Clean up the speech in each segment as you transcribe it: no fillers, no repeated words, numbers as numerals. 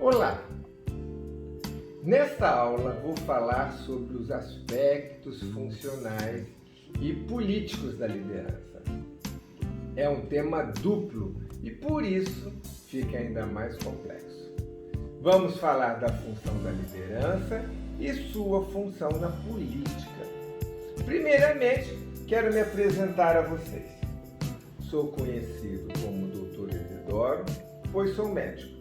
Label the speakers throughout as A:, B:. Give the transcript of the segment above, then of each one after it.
A: Olá! Nesta aula vou falar sobre os aspectos funcionais e políticos da liderança. É um tema duplo e por isso fica ainda mais complexo. Vamos falar da função da liderança e sua função na política. Primeiramente, quero me apresentar a vocês. Sou conhecido como Dr. Isidoro, pois sou médico.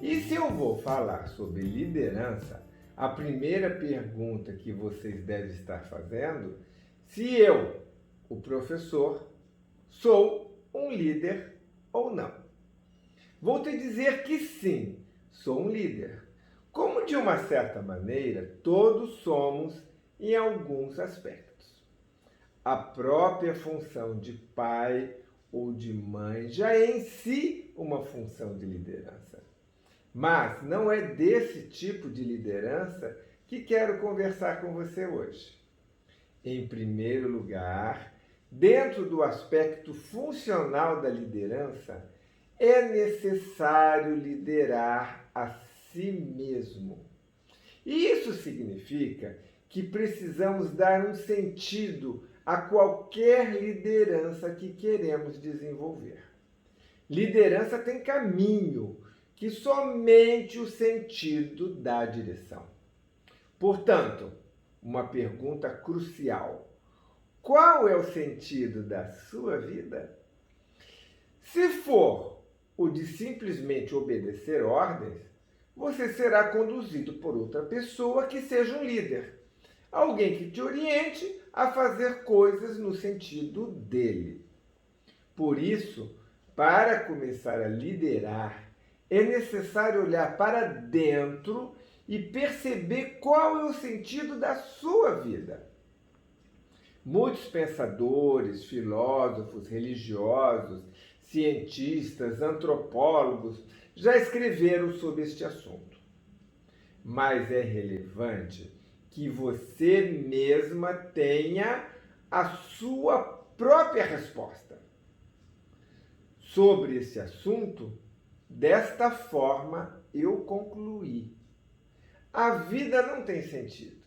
A: E se eu vou falar sobre liderança, a primeira pergunta que vocês devem estar fazendo, se eu, o professor, sou um líder ou não. Vou te dizer que sim, sou um líder. Como de uma certa maneira, todos somos em alguns aspectos. A própria função de pai ou de mãe já é em si uma função de liderança. Mas não é desse tipo de liderança que quero conversar com você hoje. Em primeiro lugar, dentro do aspecto funcional da liderança, é necessário liderar a si mesmo. E isso significa que precisamos dar um sentido a qualquer liderança que queremos desenvolver. Liderança tem caminho, que somente o sentido dá direção. Portanto, uma pergunta crucial: qual é o sentido da sua vida? Se for o de simplesmente obedecer ordens, você será conduzido por outra pessoa que seja um líder. Alguém que te oriente a fazer coisas no sentido dele. Por isso, para começar a liderar, é necessário olhar para dentro e perceber qual é o sentido da sua vida. Muitos pensadores, filósofos, religiosos, cientistas, antropólogos já escreveram sobre este assunto. Mas é relevante que você mesma tenha a sua própria resposta sobre esse assunto. Desta forma, eu concluí: a vida não tem sentido.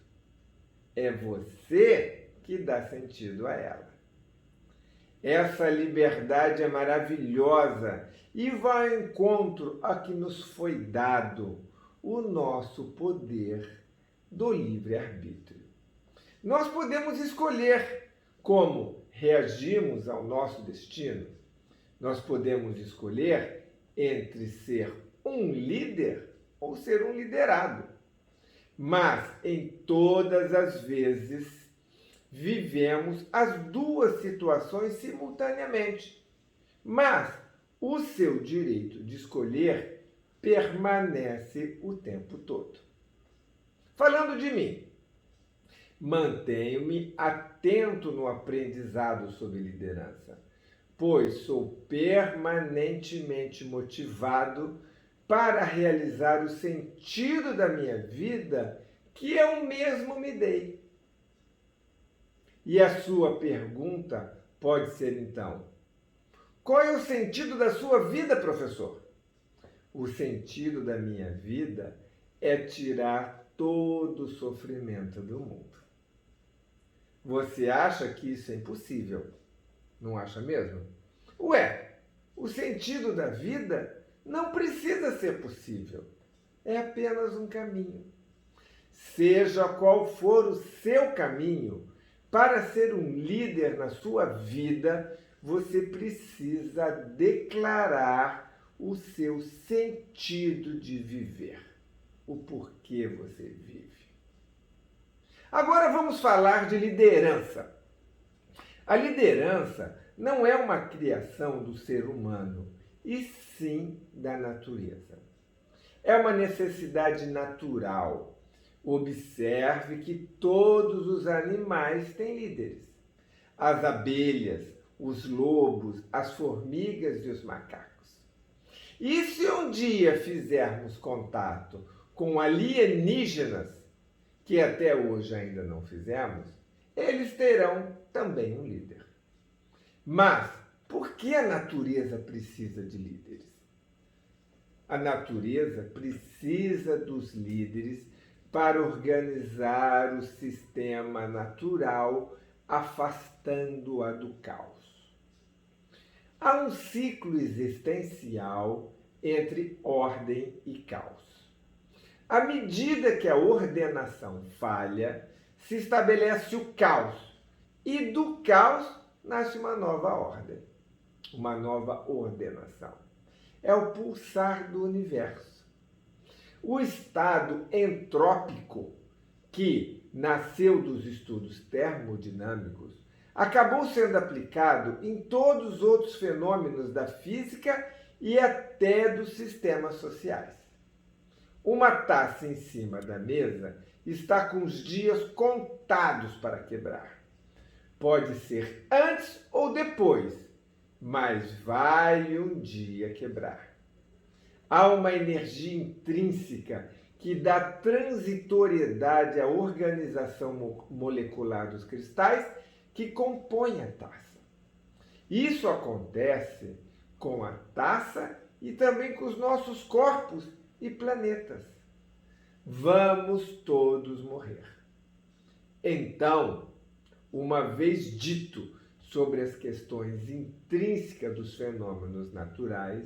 A: É você que dá sentido a ela. Essa liberdade é maravilhosa e vai ao encontro a que nos foi dado o nosso poder do livre-arbítrio. Nós podemos escolher como reagimos ao nosso destino. Nós podemos escolher entre ser um líder ou ser um liderado. Mas, em todas as vezes, vivemos as duas situações simultaneamente. Mas o seu direito de escolher permanece o tempo todo. Falando de mim, mantenho-me atento no aprendizado sobre liderança, pois sou permanentemente motivado para realizar o sentido da minha vida que eu mesmo me dei. E a sua pergunta pode ser então: qual é o sentido da sua vida, professor? O sentido da minha vida é tirar todo o sofrimento do mundo. Você acha que isso é impossível? Não acha mesmo? Ué, o sentido da vida não precisa ser possível. É apenas um caminho. Seja qual for o seu caminho, para ser um líder na sua vida, você precisa declarar o seu sentido de viver. O porquê você vive. Agora vamos falar de liderança. A liderança não é uma criação do ser humano, e sim da natureza. É uma necessidade natural. Observe que todos os animais têm líderes. As abelhas, os lobos, as formigas e os macacos. E se um dia fizermos contato com alienígenas, que até hoje ainda não fizemos, eles terão também um líder. Mas por que a natureza precisa de líderes? A natureza precisa dos líderes para organizar o sistema natural, afastando-a do caos. Há um ciclo existencial entre ordem e caos. À medida que a ordenação falha, se estabelece o caos, e do caos nasce uma nova ordem, uma nova ordenação. É o pulsar do universo. O estado entrópico, que nasceu dos estudos termodinâmicos, acabou sendo aplicado em todos os outros fenômenos da física e até dos sistemas sociais. Uma taça em cima da mesa está com os dias contados para quebrar. Pode ser antes ou depois, mas vai um dia quebrar. Há uma energia intrínseca que dá transitoriedade à organização molecular dos cristais que compõem a taça. Isso acontece com a taça e também com os nossos corpos e planetas. Vamos todos morrer. Então, uma vez dito sobre as questões intrínsecas dos fenômenos naturais,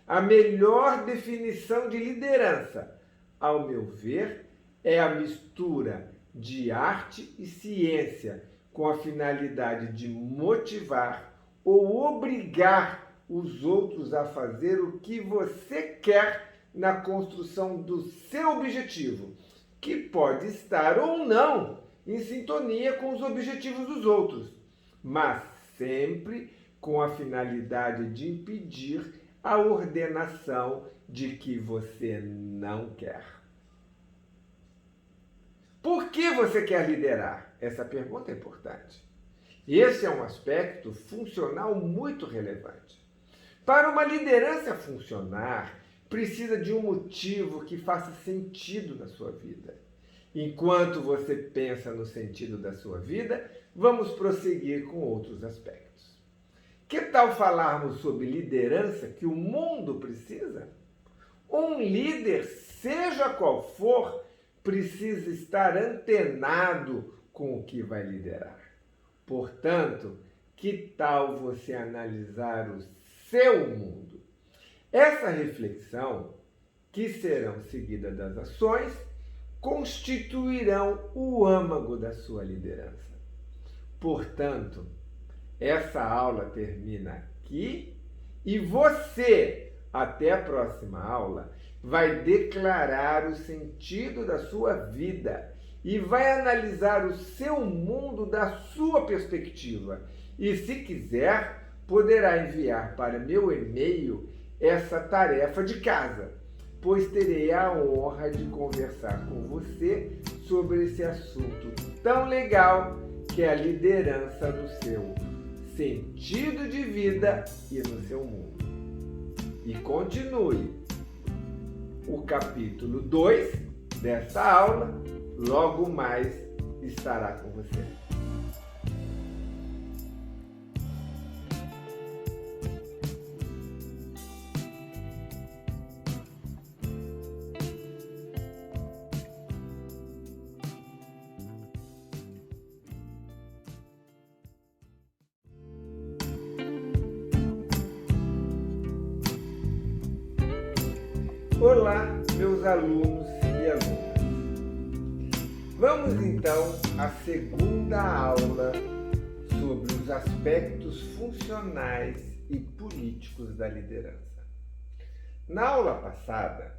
A: a melhor definição de liderança, ao meu ver, é a mistura de arte e ciência, com a finalidade de motivar ou obrigar os outros a fazer o que você quer na construção do seu objetivo, que pode estar ou não em sintonia com os objetivos dos outros, mas sempre com a finalidade de impedir a ordenação de que você não quer. Por que você quer liderar? Essa pergunta é importante. Esse é um aspecto funcional muito relevante. Para uma liderança funcionar, precisa de um motivo que faça sentido na sua vida. Enquanto você pensa no sentido da sua vida, vamos prosseguir com outros aspectos. Que tal falarmos sobre liderança que o mundo precisa? Um líder, seja qual for, precisa estar antenado com o que vai liderar. Portanto, que tal você analisar o seu mundo? Essa reflexão, que serão seguidas das ações, constituirão o âmago da sua liderança. Portanto, essa aula termina aqui e você, até a próxima aula, vai declarar o sentido da sua vida e vai analisar o seu mundo da sua perspectiva. E, se quiser, poderá enviar para meu e-mail essa tarefa de casa, pois terei a honra de conversar com você sobre esse assunto tão legal que é a liderança no seu sentido de vida e no seu mundo. E continue o capítulo 2 desta aula, logo mais estará com você. Olá, meus alunos e alunas. Vamos então à segunda aula sobre os aspectos funcionais e políticos da liderança. Na aula passada,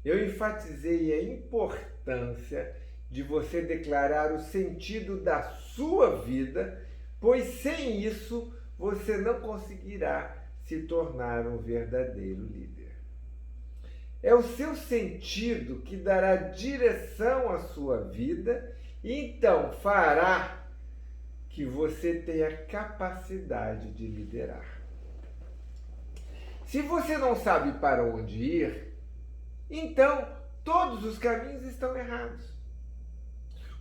A: eu enfatizei a importância de você declarar o sentido da sua vida, pois sem isso você não conseguirá se tornar um verdadeiro líder. É o seu sentido que dará direção à sua vida e então fará que você tenha capacidade de liderar. Se você não sabe para onde ir, então todos os caminhos estão errados.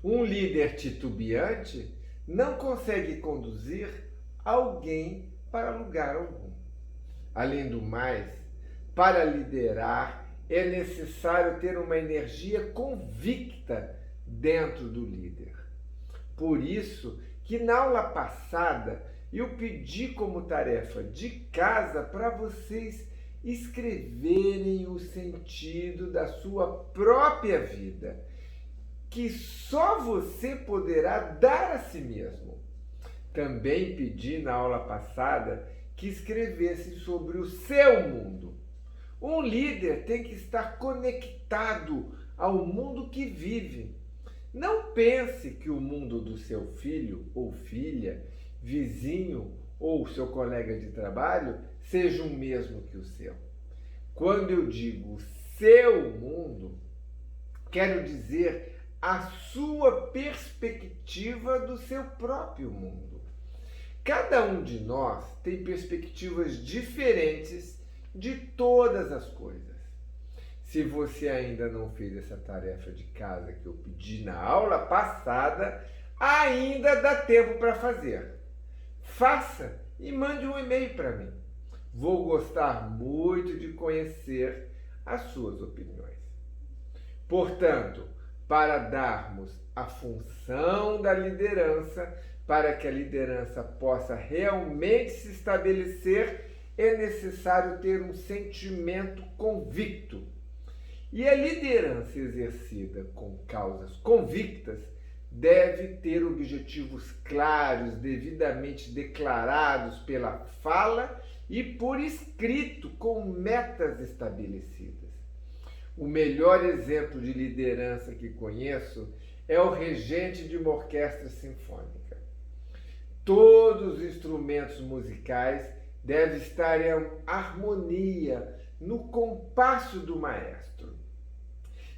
A: Um líder titubeante não consegue conduzir alguém para lugar algum. Além do mais, para liderar, é necessário ter uma energia convicta dentro do líder. Por isso que na aula passada eu pedi como tarefa de casa para vocês escreverem o sentido da sua própria vida, que só você poderá dar a si mesmo. Também pedi na aula passada que escrevessem sobre o seu mundo. Um líder tem que estar conectado ao mundo que vive. Não pense que o mundo do seu filho ou filha, vizinho ou seu colega de trabalho seja o mesmo que o seu. Quando eu digo seu mundo, quero dizer a sua perspectiva do seu próprio mundo. Cada um de nós tem perspectivas diferentes de todas as coisas. Se você ainda não fez essa tarefa de casa que eu pedi na aula passada, ainda dá tempo para fazer. Faça e mande um e-mail para mim. Vou gostar muito de conhecer as suas opiniões. Portanto, para darmos a função da liderança, para que a liderança possa realmente se estabelecer, é necessário ter um sentimento convicto. E a liderança exercida com causas convictas deve ter objetivos claros, devidamente declarados pela fala e por escrito, com metas estabelecidas. O melhor exemplo de liderança que conheço é o regente de uma orquestra sinfônica. Todos os instrumentos musicais devem estar em harmonia no compasso do maestro.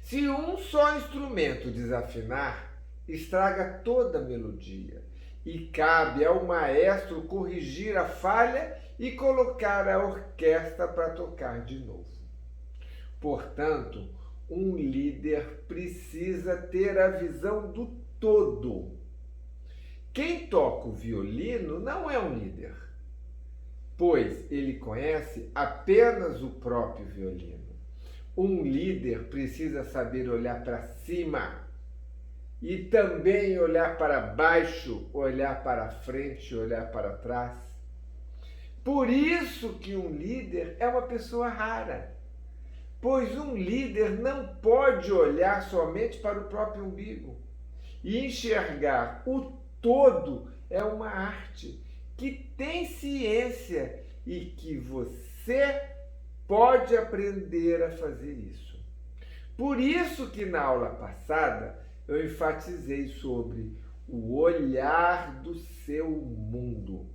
A: Se um só instrumento desafinar, estraga toda a melodia e cabe ao maestro corrigir a falha e colocar a orquestra para tocar de novo. Portanto, um líder precisa ter a visão do todo. Quem toca o violino não é um líder, pois ele conhece apenas o próprio violino. Um líder precisa saber olhar para cima e também olhar para baixo, olhar para frente, olhar para trás. Por isso que um líder é uma pessoa rara, pois um líder não pode olhar somente para o próprio umbigo. E enxergar o todo é uma arte que tem ciência e que você pode aprender a fazer isso. Por isso que na aula passada eu enfatizei sobre o olhar do seu mundo.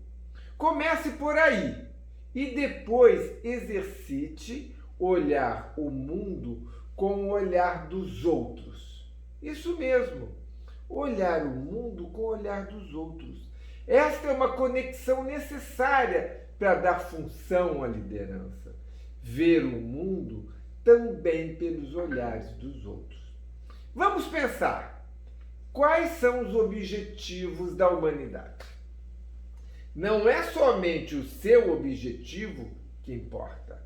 A: Comece por aí e depois exercite olhar o mundo com o olhar dos outros. Isso mesmo, olhar o mundo com o olhar dos outros. Esta é uma conexão necessária para dar função à liderança. Ver o mundo também pelos olhares dos outros. Vamos pensar, quais são os objetivos da humanidade? Não é somente o seu objetivo que importa.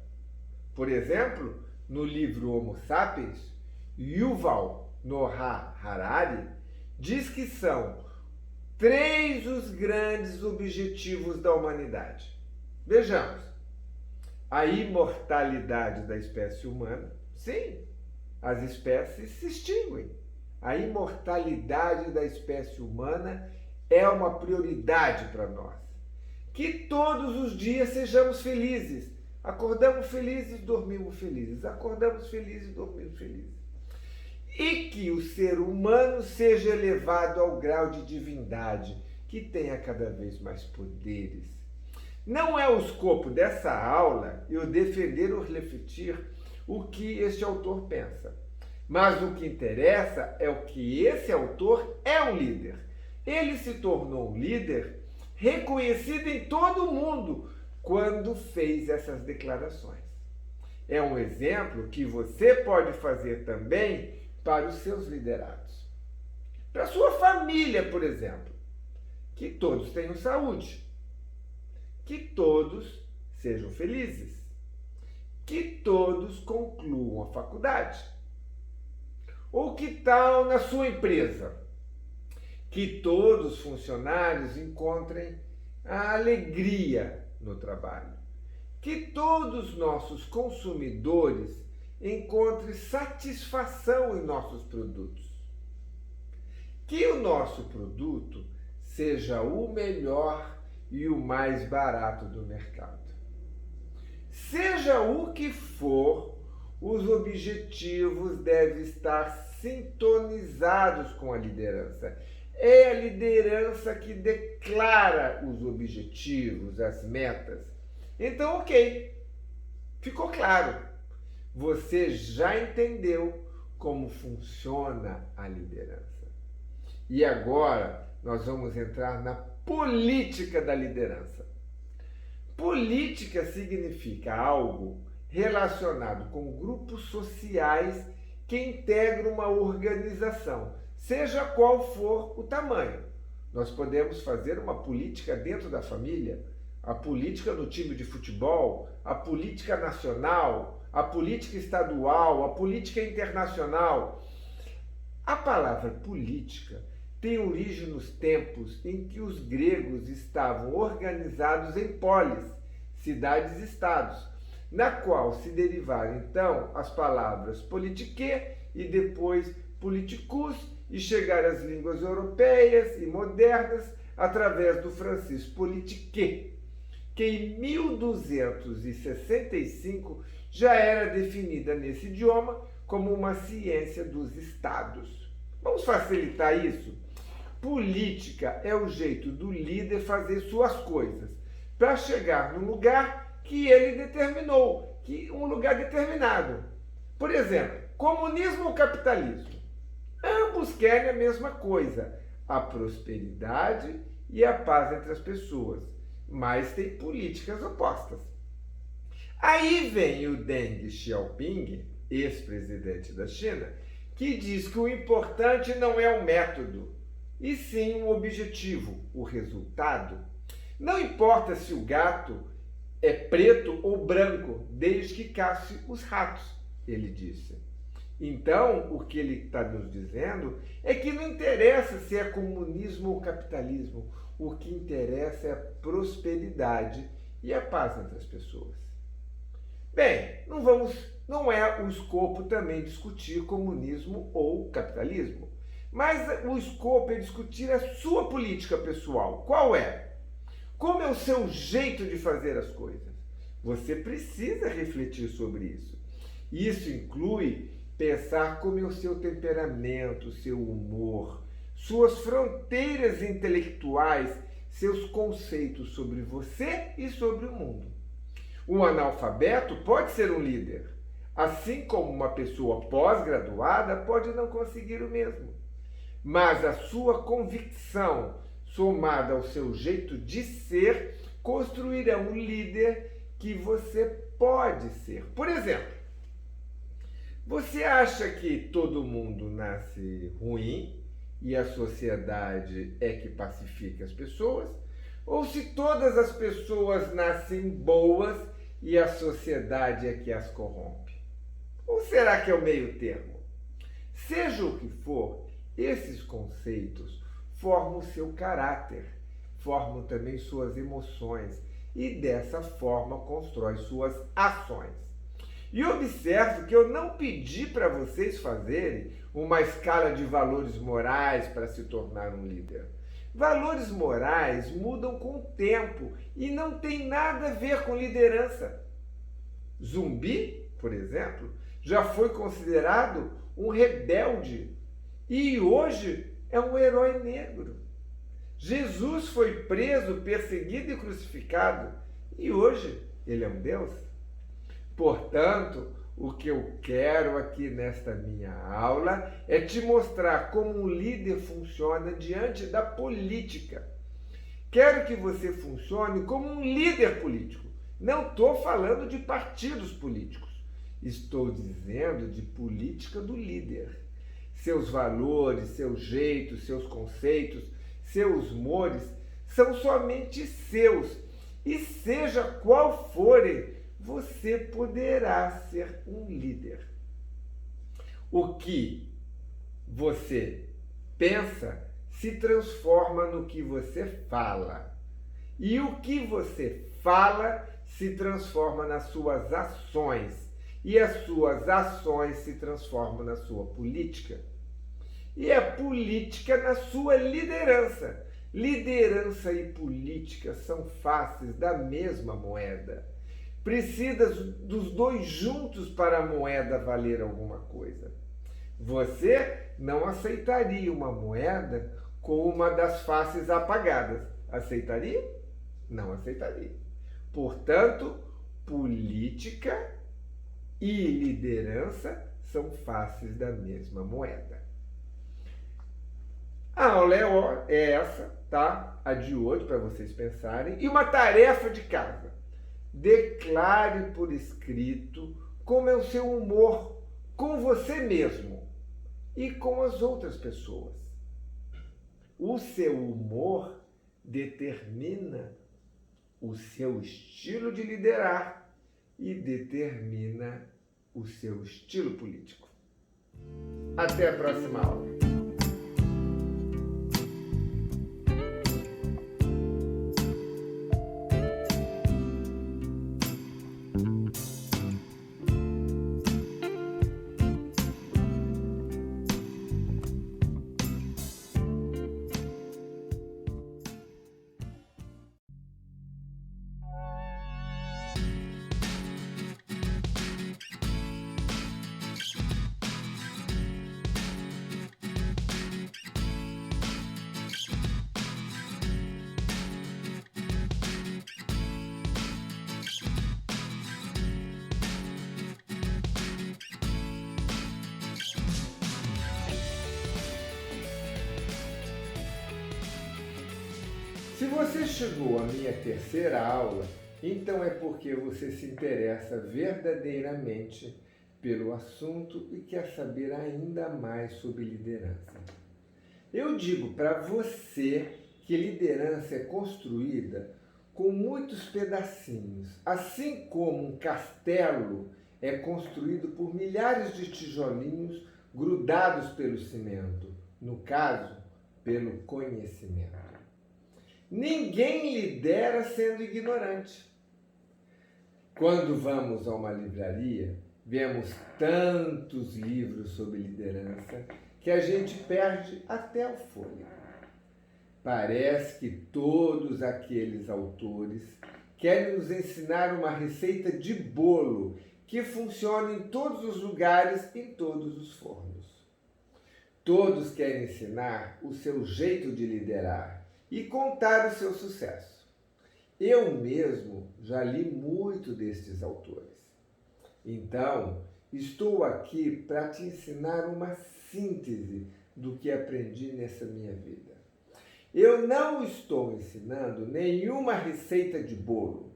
A: Por exemplo, no livro Homo Sapiens, Yuval Noah Harari diz que são 3 os grandes objetivos da humanidade. Vejamos. A imortalidade da espécie humana. Sim, as espécies se extinguem. A imortalidade da espécie humana é uma prioridade para nós. Que todos os dias sejamos felizes. Acordamos felizes, dormimos felizes. Acordamos felizes, dormimos felizes. E que o ser humano seja elevado ao grau de divindade, que tenha cada vez mais poderes. Não é o escopo dessa aula eu defender ou refletir o que este autor pensa. Mas o que interessa é o que esse autor é um líder. Ele se tornou um líder reconhecido em todo o mundo quando fez essas declarações. É um exemplo que você pode fazer também para os seus liderados. Para a sua família, por exemplo. Que todos tenham saúde. Que todos sejam felizes. que todos concluam a faculdade. Ou que tal na sua empresa? Que todos os funcionários encontrem a alegria no trabalho. Que todos os nossos consumidores encontrem satisfação em nossos produtos. Que o nosso produto seja o melhor e o mais barato do mercado. Seja o que for, os objetivos devem estar sintonizados com a liderança. É a liderança que declara os objetivos, as metas. Então, ok, ficou claro. Você já entendeu como funciona a liderança. E agora nós vamos entrar na política da liderança. Política significa algo relacionado com grupos sociais que integram uma organização, seja qual for o tamanho. Nós podemos fazer uma política dentro da família, a política no time de futebol, a política nacional, a política estadual, a política internacional. A palavra política tem origem nos tempos em que os gregos estavam organizados em polis, cidades-estados, na qual se derivaram então as palavras politiquê e depois politicus e chegaram às línguas europeias e modernas através do francês politiquê, que em 1265 já era definida nesse idioma como uma ciência dos estados. Vamos facilitar isso? Política é o jeito do líder fazer suas coisas para chegar no lugar que ele determinou, um lugar determinado. Por exemplo, comunismo ou capitalismo? Ambos querem a mesma coisa, a prosperidade e a paz entre as pessoas, mas têm políticas opostas. Aí vem o Deng Xiaoping, ex-presidente da China, que diz que o importante não é o método, e sim o objetivo, o resultado. Não importa se o gato é preto ou branco, desde que caça os ratos, ele disse. Então, o que ele está nos dizendo é que não interessa se é comunismo ou capitalismo, o que interessa é a prosperidade e a paz entre as pessoas. Bem, não é o escopo também discutir comunismo ou capitalismo. Mas o escopo é discutir a sua política pessoal. Qual é? Como é o seu jeito de fazer as coisas? Você precisa refletir sobre isso. Isso inclui pensar como é o seu temperamento, seu humor, suas fronteiras intelectuais, seus conceitos sobre você e sobre o mundo. Um analfabeto pode ser um líder, assim como uma pessoa pós-graduada pode não conseguir o mesmo. Mas a sua convicção, somada ao seu jeito de ser, construirá um líder que você pode ser. Por exemplo, você acha que todo mundo nasce ruim e a sociedade é que pacifica as pessoas? Ou se todas as pessoas nascem boas e a sociedade é que as corrompe? Ou será que é o meio termo? Seja o que for, esses conceitos formam o seu caráter, formam também suas emoções e dessa forma constrói suas ações. E observe que eu não pedi para vocês fazerem uma escala de valores morais para se tornar um líder. Valores morais mudam com o tempo e não tem nada a ver com liderança. Zumbi, por exemplo, já foi considerado um rebelde e hoje é um herói negro. Jesus foi preso, perseguido e crucificado e hoje ele é um Deus. Portanto, o que eu quero aqui nesta minha aula é te mostrar como um líder funciona diante da política. Quero que você funcione como um líder político. Não estou falando de partidos políticos. Estou dizendo de política do líder. Seus valores, seus jeitos, seus conceitos, seus humores são somente seus. E seja qual forem, você poderá ser um líder. O que você pensa se transforma no que você fala. E o que você fala se transforma nas suas ações. E as suas ações se transformam na sua política. E a política na sua liderança. Liderança e política são faces da mesma moeda. Precisa dos dois juntos para a moeda valer alguma coisa. Você não aceitaria uma moeda com uma das faces apagadas. Aceitaria? Não aceitaria. Portanto, política e liderança são faces da mesma moeda. A aula é essa, tá? A de hoje, para vocês pensarem. E uma tarefa de casa. Declare por escrito como é o seu humor com você mesmo e com as outras pessoas. O seu humor determina o seu estilo de liderar e determina o seu estilo político. Até a próxima aula. Se você chegou à minha terceira aula, então é porque você se interessa verdadeiramente pelo assunto e quer saber ainda mais sobre liderança. Eu digo para você que liderança é construída com muitos pedacinhos, assim como um castelo é construído por milhares de tijolinhos grudados pelo cimento, no caso, pelo conhecimento. Ninguém lidera sendo ignorante. Quando vamos a uma livraria, vemos tantos livros sobre liderança que a gente perde até o fôlego. Parece que todos aqueles autores querem nos ensinar uma receita de bolo que funciona em todos os lugares, em todos os fornos. Todos querem ensinar o seu jeito de liderar e contar o seu sucesso. Eu mesmo já li muito destes autores. Então, estou aqui para te ensinar uma síntese do que aprendi nessa minha vida. Eu não estou ensinando nenhuma receita de bolo,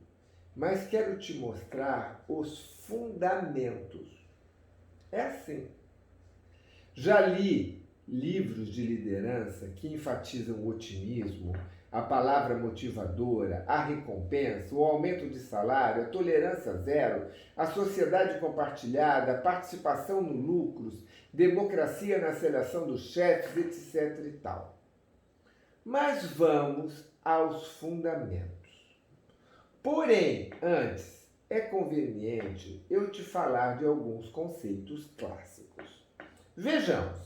A: mas quero te mostrar os fundamentos. É assim. Já li livros de liderança que enfatizam o otimismo, a palavra motivadora, a recompensa, o aumento de salário, a tolerância zero, a sociedade compartilhada, a participação no lucros, democracia na seleção dos chefes, etc. e tal. Mas vamos aos fundamentos. Porém, antes, é conveniente eu te falar de alguns conceitos clássicos. Vejamos.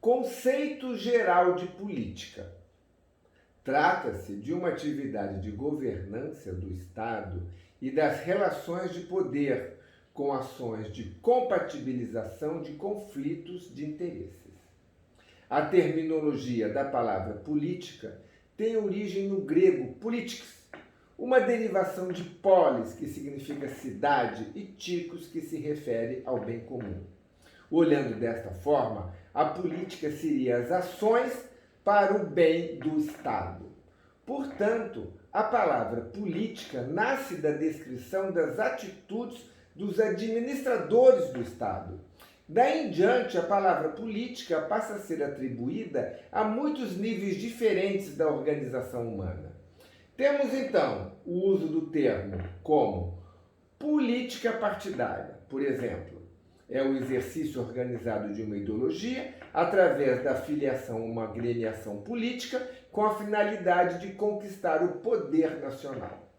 A: Conceito geral de política. Trata-se de uma atividade de governança do Estado e das relações de poder, com ações de compatibilização de conflitos de interesses. A terminologia da palavra política tem origem no grego politics, uma derivação de polis, que significa cidade, e tikos, que se refere ao bem comum. Olhando desta forma, a política seria as ações para o bem do Estado. Portanto, a palavra política nasce da descrição das atitudes dos administradores do Estado. Daí em diante, a palavra política passa a ser atribuída a muitos níveis diferentes da organização humana. Temos, então, o uso do termo como Política partidária, por exemplo, é o exercício organizado de uma ideologia através da filiação a uma agremiação política com a finalidade de conquistar o poder nacional.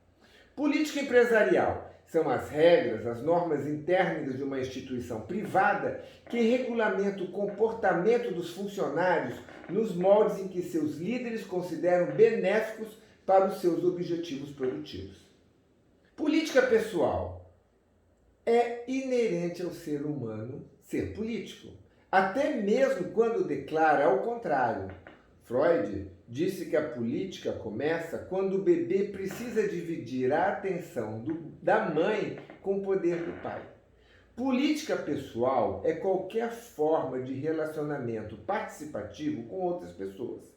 A: Política empresarial são as regras, as normas internas de uma instituição privada que regulamentam o comportamento dos funcionários nos moldes em que seus líderes consideram benéficos para os seus objetivos produtivos. Política pessoal é inerente ao ser humano ser político, até mesmo quando declara ao contrário. Freud disse que a política começa quando o bebê precisa dividir a atenção da mãe com o poder do pai. Política pessoal é qualquer forma de relacionamento participativo com outras pessoas.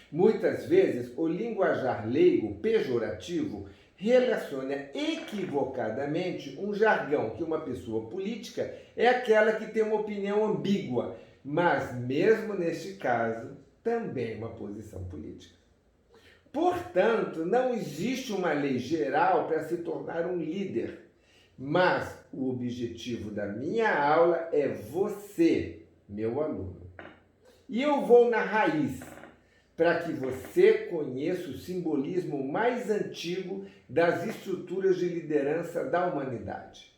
A: Muitas vezes, o linguajar leigo pejorativo relaciona equivocadamente um jargão que uma pessoa política é aquela que tem uma opinião ambígua, mas mesmo neste caso, também uma posição política. Portanto, não existe uma lei geral para se tornar um líder, mas o objetivo da minha aula é você, meu aluno. E eu vou na raiz, para que você conheça o simbolismo mais antigo das estruturas de liderança da humanidade.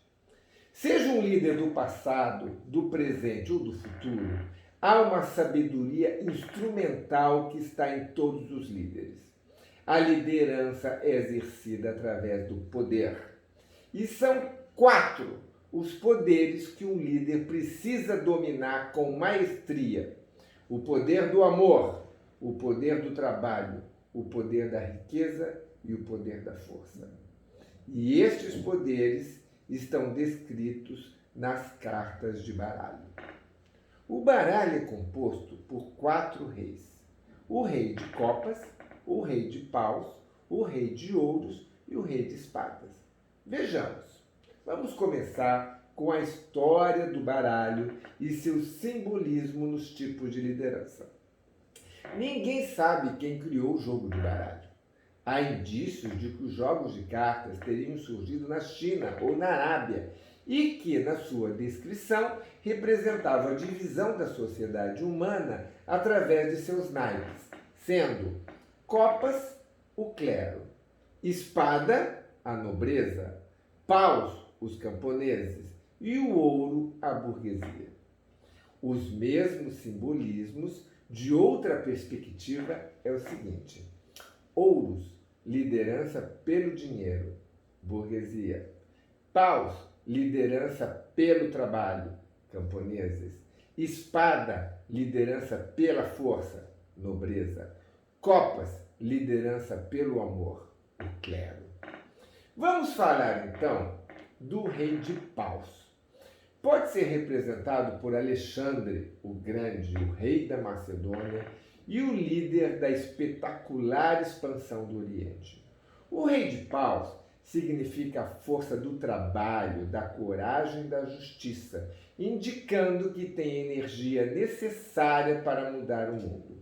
A: Seja um líder do passado, do presente ou do futuro, há uma sabedoria instrumental que está em todos os líderes. A liderança é exercida através do poder. E são 4 os poderes que um líder precisa dominar com maestria: o poder do amor, o poder do trabalho, o poder da riqueza e o poder da força. E estes poderes estão descritos nas cartas de baralho. O baralho é composto por 4 reis: o rei de copas, o rei de paus, o rei de ouros e o rei de espadas. Vejamos. Vamos começar com a história do baralho e seu simbolismo nos tipos de liderança. Ninguém sabe quem criou o jogo de baralho. Há indícios de que os jogos de cartas teriam surgido na China ou na Arábia e que, na sua descrição, representavam a divisão da sociedade humana através de seus naipes, sendo copas, o clero, espada, a nobreza, paus, os camponeses e o ouro, a burguesia. Os mesmos simbolismos, de outra perspectiva, é o seguinte: ouros, liderança pelo dinheiro, burguesia; paus, liderança pelo trabalho, camponeses; espada, liderança pela força, nobreza; copas, liderança pelo amor, o clero. Vamos falar então do rei de paus. Pode ser representado por Alexandre o Grande, o rei da Macedônia e o líder da espetacular expansão do Oriente. O rei de paus significa a força do trabalho, da coragem e da justiça, indicando que tem a energia necessária para mudar o mundo.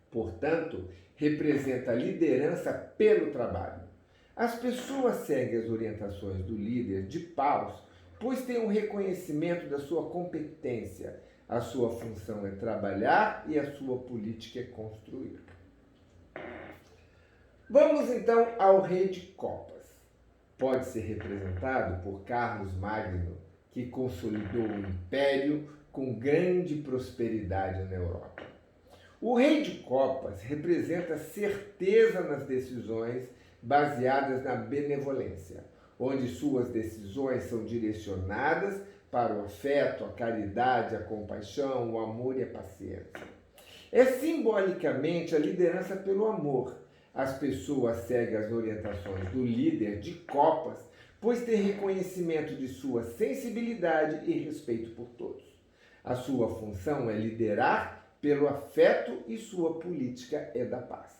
A: Portanto, representa a liderança pelo trabalho. As pessoas seguem as orientações do líder de paus, pois têm um reconhecimento da sua competência. A sua função é trabalhar e a sua política é construir. Vamos então ao rei de copas. Pode ser representado por Carlos Magno, que consolidou o império com grande prosperidade na Europa. O rei de copas representa certeza nas decisões baseadas na benevolência, onde suas decisões são direcionadas para o afeto, a caridade, a compaixão, o amor e a paciência. É simbolicamente a liderança pelo amor. As pessoas seguem as orientações do líder de copas, pois tem reconhecimento de sua sensibilidade e respeito por todos. A sua função é liderar pelo afeto e sua política é da paz.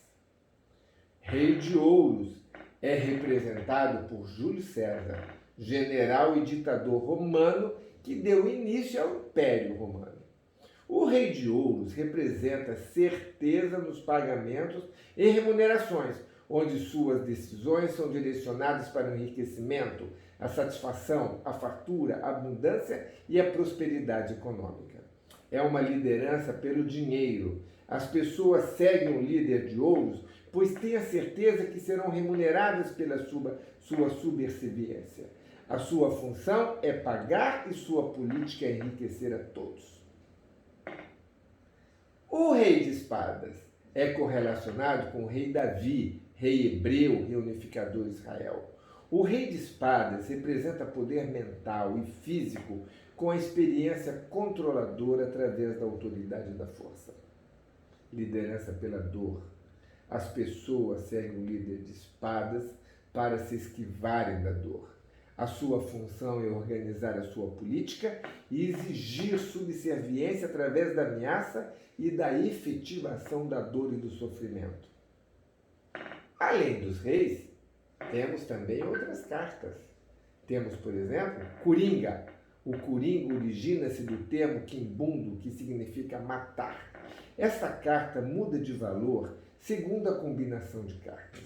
A: Rei de ouros é representado por Júlio César, general e ditador romano que deu início ao Império Romano. O rei de ouros representa certeza nos pagamentos e remunerações, onde suas decisões são direcionadas para o enriquecimento, a satisfação, a fartura, a abundância e a prosperidade econômica. É uma liderança pelo dinheiro. As pessoas seguem um líder de ouros, pois têm a certeza que serão remuneradas pela sua subserviência. A sua função é pagar e sua política é enriquecer a todos. O rei de espadas é correlacionado com o rei Davi, rei hebreu, reunificador de Israel. O rei de espadas representa poder mental e físico com a experiência controladora através da autoridade da força. Liderança pela dor. As pessoas seguem o líder de espadas para se esquivarem da dor. A sua função é organizar a sua política e exigir subserviência através da ameaça e da efetivação da dor e do sofrimento. Além dos reis, temos também outras cartas. Temos, por exemplo, Coringa. O Coringa origina-se do termo quimbundo, que significa matar. Esta carta muda de valor segundo a combinação de cartas.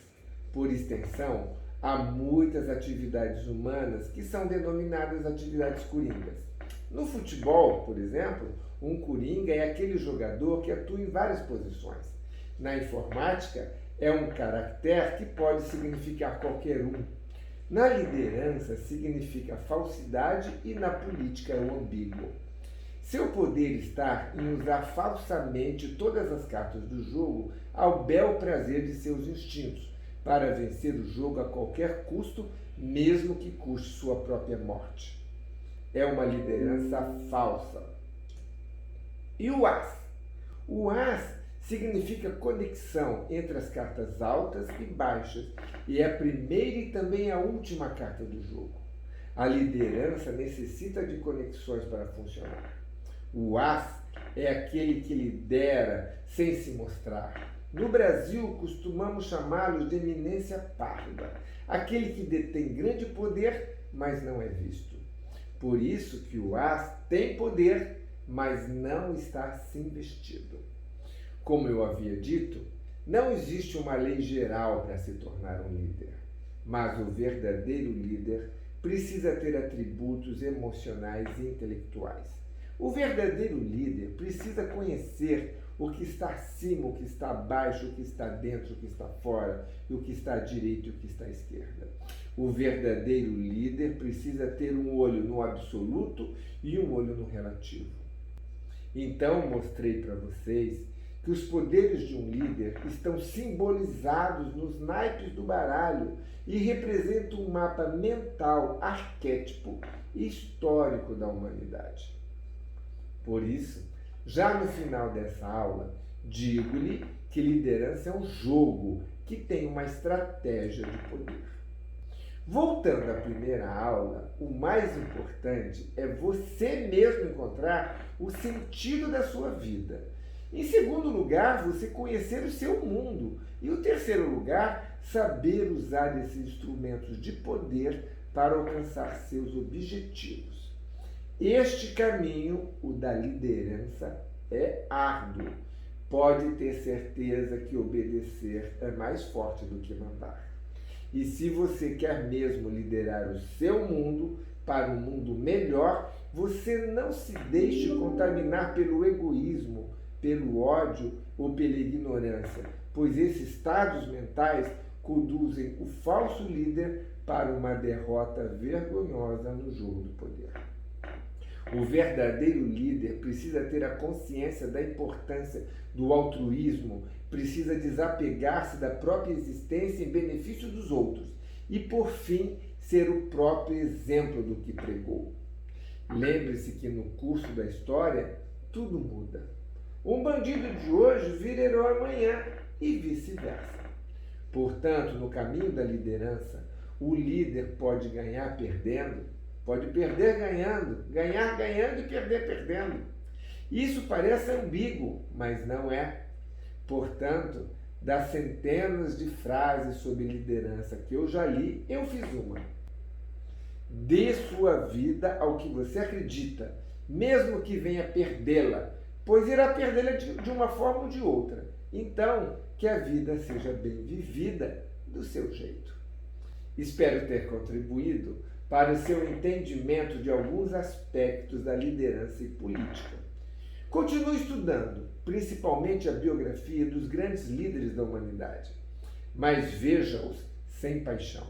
A: Por extensão, há muitas atividades humanas que são denominadas atividades coringas. No futebol, por exemplo, um coringa é aquele jogador que atua em várias posições. Na informática, é um caractere que pode significar qualquer um. Na liderança, significa falsidade e na política é o ambíguo. Seu poder está em usar falsamente todas as cartas do jogo ao bel prazer de seus instintos, para vencer o jogo a qualquer custo, mesmo que custe sua própria morte. É uma liderança falsa. E o as? O as significa conexão entre as cartas altas e baixas, e é a primeira e também a última carta do jogo. A liderança necessita de conexões para funcionar. O as é aquele que lidera sem se mostrar. No Brasil, costumamos chamá-los de eminência parda, aquele que detém grande poder, mas não é visto. Por isso que o as tem poder, mas não está assim vestido. Como eu havia dito, não existe uma lei geral para se tornar um líder, mas o verdadeiro líder precisa ter atributos emocionais e intelectuais. O verdadeiro líder precisa conhecer o que está acima, o que está abaixo, o que está dentro, o que está fora, o que está à direita e o que está à esquerda. O verdadeiro líder precisa ter um olho no absoluto e um olho no relativo. Então, mostrei para vocês que os poderes de um líder estão simbolizados nos naipes do baralho e representam um mapa mental, arquétipo e histórico da humanidade. Por isso, já no final dessa aula, digo-lhe que liderança é um jogo que tem uma estratégia de poder. Voltando à primeira aula, o mais importante é você mesmo encontrar o sentido da sua vida. Em segundo lugar, você conhecer o seu mundo. E o terceiro lugar, saber usar esses instrumentos de poder para alcançar seus objetivos. Este caminho, o da liderança, é árduo. Pode ter certeza que obedecer é mais forte do que mandar. E se você quer mesmo liderar o seu mundo para um mundo melhor, você não se deixe contaminar pelo egoísmo, pelo ódio ou pela ignorância, pois esses estados mentais conduzem o falso líder para uma derrota vergonhosa no jogo do poder. O verdadeiro líder precisa ter a consciência da importância do altruísmo, precisa desapegar-se da própria existência em benefício dos outros e, por fim, ser o próprio exemplo do que pregou. Lembre-se que no curso da história, tudo muda. Um bandido de hoje vira herói amanhã e vice-versa. Portanto, no caminho da liderança, o líder pode ganhar perdendo, pode perder ganhando, ganhar ganhando e perder perdendo. Isso parece ambíguo, mas não é. Portanto, das centenas de frases sobre liderança que eu já li, eu fiz uma. Dê sua vida ao que você acredita, mesmo que venha perdê-la, pois irá perdê-la de uma forma ou de outra. Então, que a vida seja bem vivida do seu jeito. Espero ter contribuído para o seu entendimento de alguns aspectos da liderança e política. Continue estudando, principalmente a biografia dos grandes líderes da humanidade, mas veja-os sem paixão.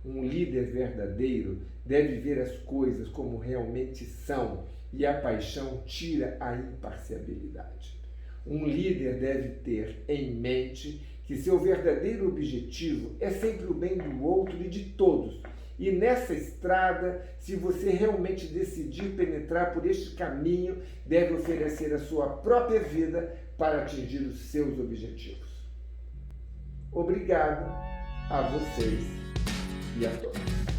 A: Um líder verdadeiro deve ver as coisas como realmente são e a paixão tira a imparcialidade. Um líder deve ter em mente que seu verdadeiro objetivo é sempre o bem do outro e de todos. E nessa estrada, se você realmente decidir penetrar por este caminho, deve oferecer a sua própria vida para atingir os seus objetivos. Obrigado a vocês e a todos.